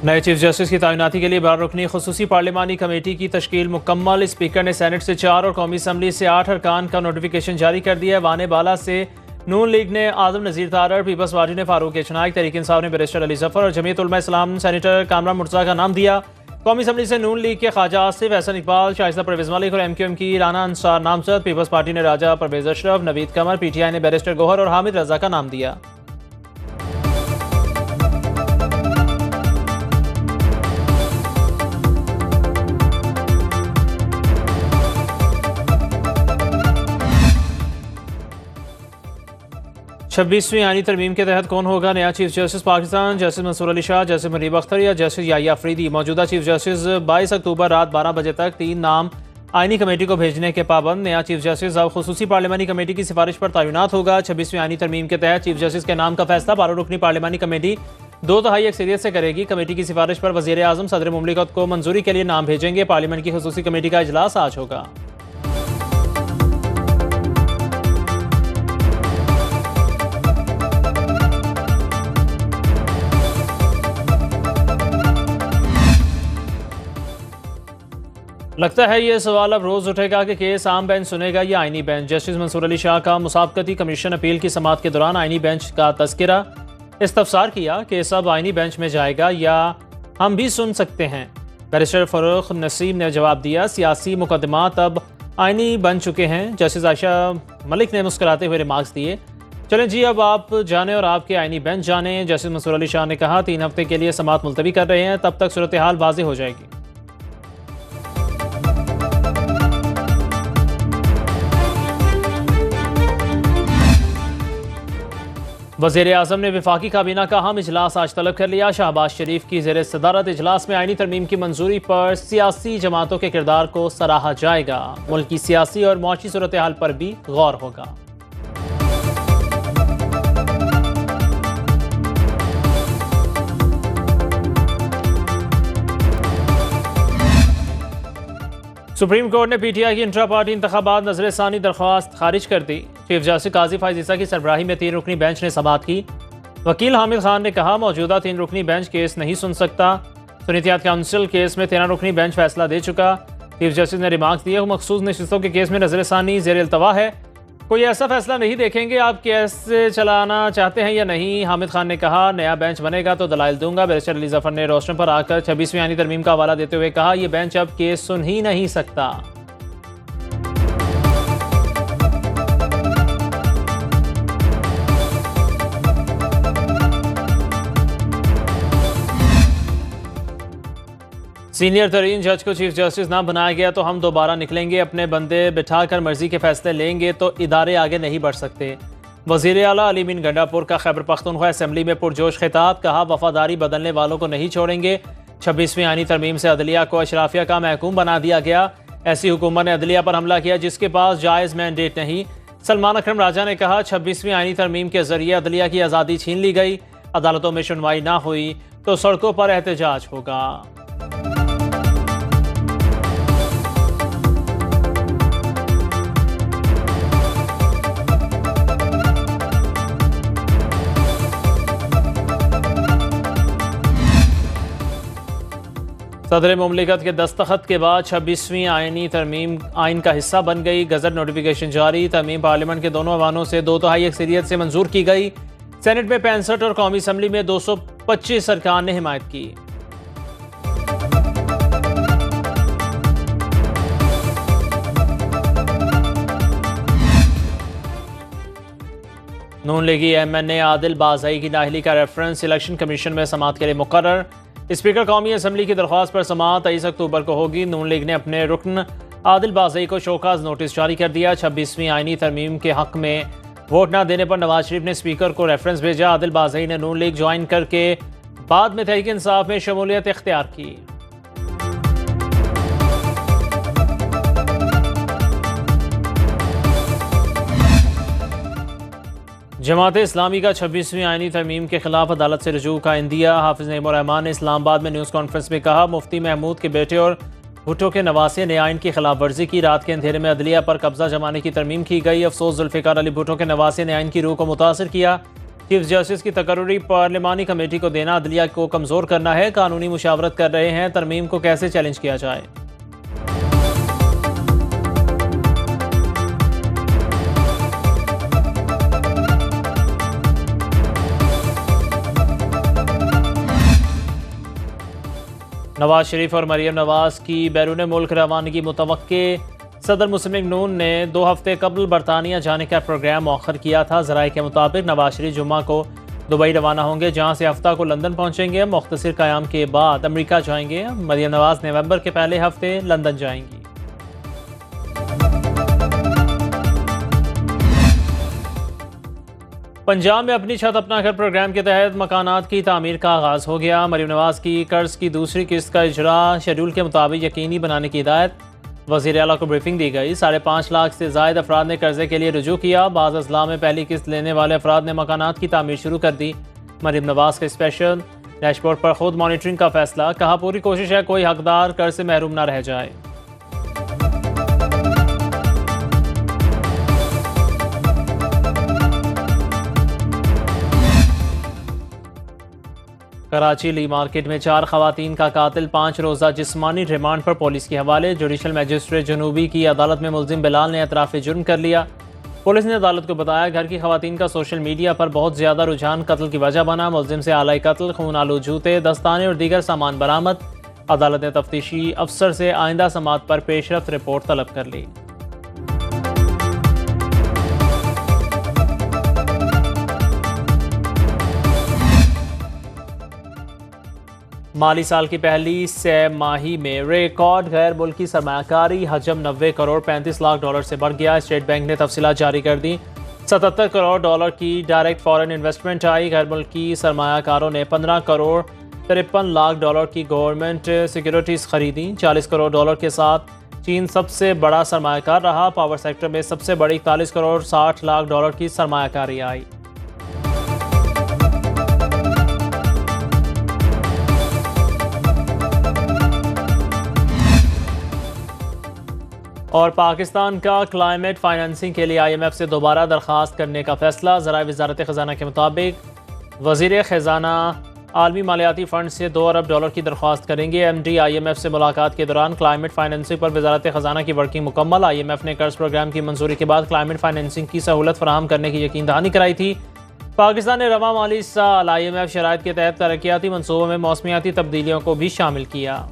नए chief justice की तैनाती के लिए बाररुकनी खुसूसी पार्लिमानी कमेटी की तश्कील मुकम्मल। स्पीकर ने सेनेट से 4 और कौमी असम्बली से 8 अरकान का नोटिफिकेशन जारी कर दिया। वाने बाला से नून लीग ने आजम नज़ीर तारड़, पीपल्स पार्टी ने फारूक एचनाक, तहरीक इंसाफ ने बैरिस्टर अली जफर और जमीयत उलमा इस्लाम सेनेटर कामरान मुर्तज़ा का नाम दिया। कौमी असम्बली से नून लीग के ख्वाजा आसिफ, एहसन इकबाल, शाइस्ता परवेज़ मलिक और MQM की राना अंसार नामजद। पीपल्स पार्टी ने राजा परवेज़ अशरफ, नवीद कमर, PTI ने बैरिस्टर गौहर और हामिद रजा का नाम दिया। छब्बीसवीं आईनी तरमीम के तहत कौन होगा नया chief justice Pakistan? Justice Mansoor Ali Shah, justice Muneeb Akhtar या जस्टिस याहिया अफरीदी? मौजूदा चीफ जस्टिस 22 अक्टूबर रात 12 बजे तक 3 नाम आईनी कमेटी को भेजने के पाबंद। नया चीफ जस्टिस अब खुसूसी पार्लिमानी कमेटी की सिफारिश पर तैनात होगा। 26वीं आईनी तरमीम के तहत चीफ जस्टिस के नाम का फैसला बाररुकनी पार्लिमानी कमेटी 2/3 अक्सरियत से करेगी। कमेटी की सिफारिश पर वज़ीर आज़म सदर मुमलिकत को मंजूरी के लिए नाम भेजेंगे। पार्लियामेंट की खुसूसी कमेटी का इजलास आज होगा। लगता है ये सवाल अब रोज़ उठेगा कि केस आम बेंच सुनेगा या आईनी बेंच। जस्टिस मंसूर अली शाह का मुसाबकती कमीशन अपील की समाअत के दौरान आईनी बेंच का तज़किरा इस्तफसार किया। केस अब आईनी बेंच में जाएगा या हम भी सुन सकते हैं। बैरिस्टर फ़रूख नसीम ने जवाब दिया, सियासी मुकदमात अब आईनी बन चुके हैं। जस्टिस आयशा मलिक ने मुस्कुराते हुए रिमार्क्स दिए, चलें जी अब आप जाने और आपके आईनी बेंच जाने। जस्टिस मंसूर अली शाह ने कहा, 3 हफ्ते के लिए समाअत मुलतवी कर रहे हैं, तब तक सूरत हाल वाज़ेह हो जाएगी। वज़ीर आज़म ने वफाकी काबीना का अहम इजलास आज तलब कर लिया। शहबाज शरीफ की ज़ेर सदारत इजलास में आईनी तरमीम की मंजूरी पर सियासी जमातों के किरदार को सराहा जाएगा। मुल्क की सियासी और मुआशी सूरत हाल पर भी गौर होगा। सुप्रीम कोर्ट ने PTI की इंट्रा पार्टी इंतखाबात नजर सानी दरख्वास्त खारिज कर दी। चीफ जस्टिस काजी फाइज ईसा की सरबराही में 3 रुकनी बेंच ने समाअत की। वकील हामिद खान ने कहा, मौजूदा 3 रुकनी बेंच केस नहीं सुन सकता। सुनीतियात काउंसिल केस में 13 रुकनी बेंच फैसला दे चुका। चीफ जस्टिस ने रिमार्क दिए, मखसूस नशिस्तों के केस में नजर सानी ज़ेर इल्तवा है, कोई ऐसा फैसला नहीं देखेंगे। आप कैसे चलाना चाहते हैं या नहीं? हामिद खान ने कहा, नया बेंच बनेगा तो दलाइल दूंगा। बैरिस्टर अली जफर ने रोस्टर पर आकर 26वीं आईनी तरमीम का हवाला देते हुए कहा, यह बेंच अब केस सुन ही नहीं सकता। सीनियर तरीन जज को चीफ जस्टिस ना बनाया गया तो हम दोबारा निकलेंगे, अपने बंदे बिठाकर मर्जी के फैसले लेंगे तो इदारे आगे नहीं बढ़ सकते। वज़ीर आला अली बिन गंडापुर का खैबर पख्तूनख्वा असेंबली में पुरजोश खिताब, कहा वफादारी बदलने वालों को नहीं छोड़ेंगे। 26वीं आईनी तरमीम से अदलिया को अशराफिया का महकूम बना दिया गया। ऐसी हुकूमत ने अदलिया पर हमला किया जिसके पास जायज़ मैंडेट नहीं। सलमान अकरम राजा ने कहा, 26वीं आईनी तरमीम के जरिए अदलिया की आज़ादी छीन ली गई। अदालतों में सुनवाई ना हुई तो सड़कों पर एहतजाज होगा। सदर मुमलिकत के दस्तखत के बाद 26वीं आईनी तरमीम आइन का हिस्सा बन गई। गजट नोटिफिकेशन जारी। तरमीम पार्लियामेंट के दोनों ऐवानों से 2/3 अक्सरियत से मंजूर की गई। सेनेट में 65 और कौमी असम्बली में 225 अरकान ने हिमायत की। नून लीगी MNA आदिल बाज़ई की नाअहली का रेफरेंस इलेक्शन कमीशन में समाअत के लिए मुकर्रर। स्पीकर कौमी असम्बली की दरख्वास्त पर समाअत 23 अक्टूबर को होगी। नून लीग ने अपने रुकन आदिल बाज़ई को शोकाज नोटिस जारी कर दिया। 26वीं आईनी तरमीम के हक में वोट न देने पर नवाज शरीफ ने स्पीकर को रेफरेंस भेजा। आदिल बाज़ई ने नून लीग ज्वाइन करके बाद में तहरीक इंसाफ में शमूलियत इख्तियार की। जमात इस्लामी का 26वीं आईनी तरमीम के खिलाफ अदालत से रजू का इंदिया। हाफिज नईमुर रहमान ने इस्लामाबाद में न्यूज़ कॉन्फ्रेंस में कहा, मुफ्ती महमूद के बेटे और भुट्टो के नवासे ने आइन की खिलाफ वर्जी की। रात के अंधेरे में अदलिया पर कब्जा जमाने की तरमीम की गई। अफसोस जुल्फ़िकार अली भुट्टो के नवासे ने आइन की रूह को मुतासर किया। चीफ जस्टिस की तकर्री पार्लिमानी कमेटी को देना अदलिया को कमज़ोर करना है। कानूनी मुशावरत कर रहे हैं, तरमीम को कैसे चैलेंज किया जाए। नवाज शरीफ और मरियम नवाज की बैरून मुल्क रवानगी मुतवक्के। सदर मुस्लिम लीग नून ने 2 हफ्ते कबल बरतानिया जाने का प्रोग्राम मौखर किया था। ज़राए के मुताबिक नवाज शरीफ जुम्मा को दुबई रवाना होंगे, जहां से हफ्ता को लंदन पहुंचेंगे। मुख्तसर क़याम के बाद अमेरिका जाएंगे। मरियम नवाज नवंबर के पहले हफ्ते लंदन जाएंगी। पंजाब में अपनी छत अपना घर प्रोग्राम के तहत मकानात की तामीर का आगाज़ हो गया। मरियम नवाज की कर्ज की दूसरी किस्त का इजरा शेड्यूल के मुताबिक यकीनी बनाने की हिदायत। वज़ीर आला को ब्रीफिंग दी गई। 5.5 लाख से ज़ायद अफराद ने कर्जे के लिए रुजू किया। बाज़ अज़ला में पहली किस्त लेने वाले अफराद ने मकानात की तामीर शुरू कर दी। मरियम नवाज का स्पेशल डैशबोर्ड पर खुद मॉनिटरिंग का फैसला। कहा, पूरी कोशिश है कोई हकदार कर्ज से महरूम न रह जाए। कराची ली मार्केट में 4 खवातीन का कातिल 5 रोज़ा जिस्मानी रिमांड पर पुलिस के हवाले। जुडिशल मजिस्ट्रेट जनूबी की अदालत में मुल्जिम बिलाल ने एतराफ़ जुर्म कर लिया। पुलिस ने अदालत को बताया, घर की खवातीन का सोशल मीडिया पर बहुत ज़्यादा रुझान कत्ल की वजह बना। मुल्जिम से आलाई कत्ल, खून आलू जूते, दस्ताने और दीगर सामान बरामद। अदालत ने तफ्तीशी अफसर से आइंदा समात पर पेशरफ्त रिपोर्ट तलब कर ली। माली साल की पहली सह माही में रिकॉर्ड गैर मुल्की सरमायाकारी हजम 90 करोड़ 35 लाख डॉलर से बढ़ गया। स्टेट बैंक ने तफसीलात जारी कर दी। 77 करोड़ डॉलर की डायरेक्ट फॉरेन इन्वेस्टमेंट आई। गैर मुल्की सरमायाकारों ने 15 करोड़ 53 लाख डॉलर की गवर्नमेंट सिक्योरिटीज़ खरीदी। 40 करोड़ डॉलर के साथ चीन सबसे बड़ा सरमायाकार रहा। पावर सेक्टर में सबसे बड़ी 41 करोड़ 60 लाख डॉलर की सरमायाकारी आई। और पाकिस्तान का क्लाइमेट फाइनेंसिंग के लिए IMF से दोबारा दरख्वास्त करने का फैसला। ज़राए वज़ारत ख़ज़ाना के मुताबिक वज़ीर ख़ज़ाना आलमी मालियाती फ़ंड से 2 अरब डॉलर की दरख्वास्त करेंगे। MD IMF से मुलाकात के दौरान क्लाइमेट फाइनेंसिंग पर वज़ारत ख़ज़ाना की वर्किंग मुकम्मल। IMF ने कर्ज प्रोग्राम की मंजूरी के बाद क्लाइमेट फाइनेंसिंग की सहूलत फराहम करने की यकीन दहानी कराई थी। पाकिस्तान ने रवा माली साल IMF शराइत के तहत तरक्याती मनसूबों में मौसमियाती तब्दीलियों को भी शामिल किया।